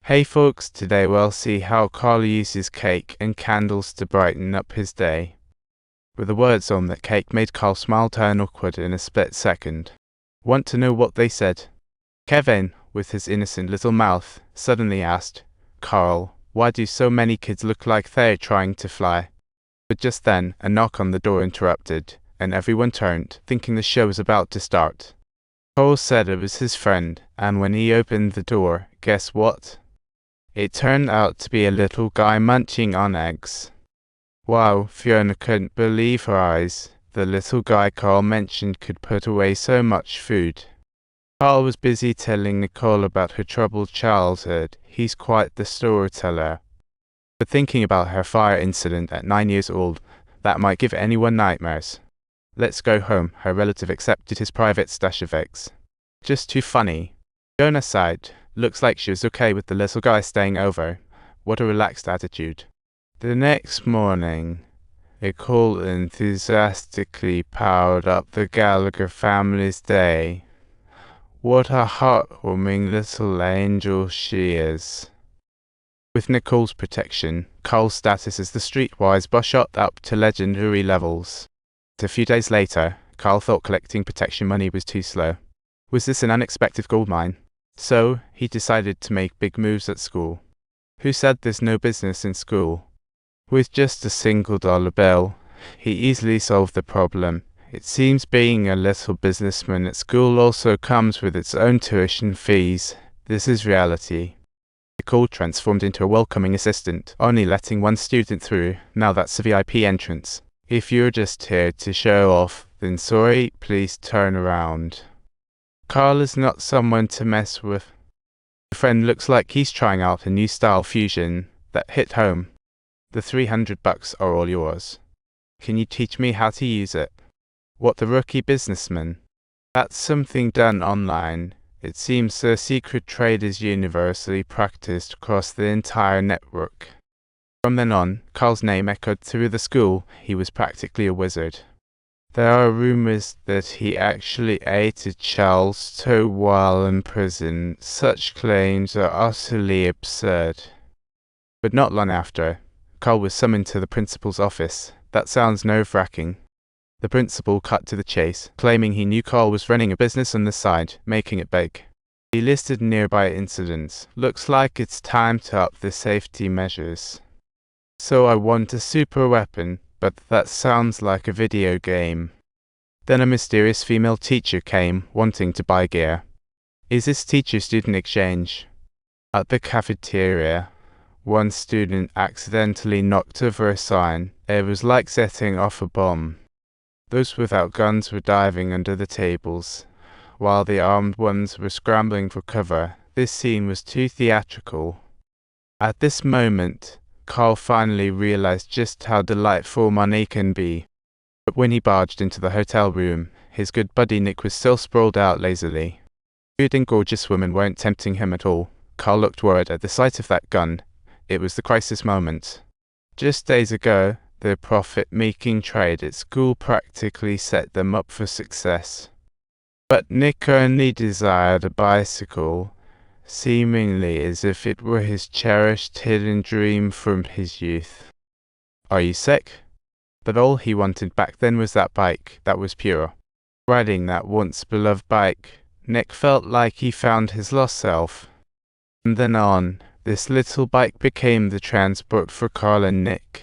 Hey folks, today we'll see how Carl uses cake and candles to brighten up his day. With the words on that cake made Carl smile turn awkward in a split second. Want to know what they said? Kevin, with his innocent little mouth, suddenly asked, "Carl, why do so many kids look like they're trying to fly?" But just then, a knock on the door interrupted, and everyone turned, thinking the show was about to start. Carl said it was his friend, and when he opened the door, guess what? It turned out to be a little guy munching on eggs. Wow, Fiona couldn't believe her eyes. The little guy Carl mentioned could put away so much food. Carl was busy telling Nicole about her troubled childhood. He's quite the storyteller. But thinking about her fire incident at 9 years old, that might give anyone nightmares. Let's go home. Her relative accepted his private stash of eggs. Just too funny. Fiona sighed. Looks like she was okay with the little guy staying over. What a relaxed attitude. The next morning, Nicole enthusiastically powered up the Gallagher family's day. What a heartwarming little angel she is. With Nicole's protection, Carl's status as the streetwise boss shot up to legendary levels. A few days later, Carl thought collecting protection money was too slow. Was this an unexpected goldmine? So, he decided to make big moves at school. Who said there's no business in school? With just a single dollar bill, he easily solved the problem. It seems being a little businessman at school also comes with its own tuition fees. This is reality. Nicole transformed into a welcoming assistant, only letting one student through. Now that's a VIP entrance. If you're just here to show off, then sorry, please turn around. Carl is not someone to mess with. Your friend looks like he's trying out a new style fusion that hit home. The $300 are all yours. Can you teach me how to use it? What, the rookie businessman? That's something done online. It seems the secret trade is universally practiced across the entire network. From then on, Carl's name echoed through the school. He was practically a wizard. There are rumors that he actually ate a child's toe while in prison. Such claims are utterly absurd. But not long after, Carl was summoned to the principal's office. That sounds nerve-wracking. The principal cut to the chase, claiming he knew Carl was running a business on the side, making it big. He listed nearby incidents. Looks like it's time to up the safety measures. So I want a super weapon. But that sounds like a video game. Then a mysterious female teacher came, wanting to buy gear. Is this teacher-student exchange? At the cafeteria, one student accidentally knocked over a sign. It was like setting off a bomb. Those without guns were diving under the tables, while the armed ones were scrambling for cover. This scene was too theatrical. At this moment, Carl finally realized just how delightful money can be. But when he barged into the hotel room, his good buddy Nick was still sprawled out lazily. Food and gorgeous women weren't tempting him at all. Carl looked worried at the sight of that gun. It was the crisis moment. Just days ago, the profit-making trade at school practically set them up for success. But Nick only desired a bicycle, seemingly as if it were his cherished hidden dream from his youth. Are you sick? But all he wanted back then was that bike that was pure. Riding that once beloved bike, Nick felt like he found his lost self. From then on, this little bike became the transport for Carl and Nick.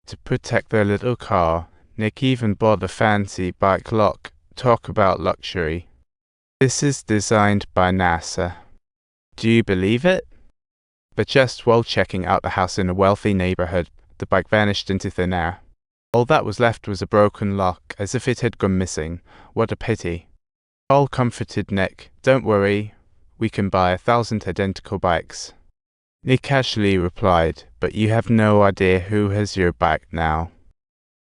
To protect their little car, Nick even bought a fancy bike lock. Talk about luxury. This is designed by NASA. Do you believe it? But just while checking out the house in a wealthy neighborhood, the bike vanished into thin air. All that was left was a broken lock, as if it had gone missing. What a pity. Carl comforted Nick. Don't worry, we can buy 1,000 identical bikes. Nick casually replied, but you have no idea who has your back now.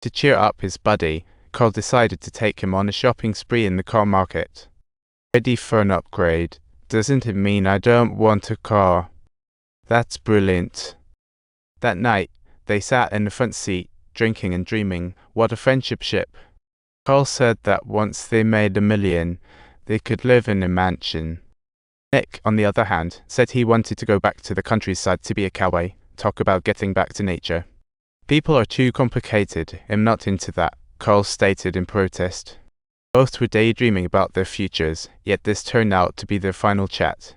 To cheer up his buddy, Carl decided to take him on a shopping spree in the car market. Ready for an upgrade? Doesn't it mean I don't want a car? That's brilliant. That night, they sat in the front seat, drinking and dreaming. What a friendship ship. Carl said that once they made $1 million, they could live in a mansion. Nick, on the other hand, said he wanted to go back to the countryside to be a cowboy, talk about getting back to nature. People are too complicated, I'm not into that, Carl stated in protest. Both were daydreaming about their futures, yet this turned out to be their final chat.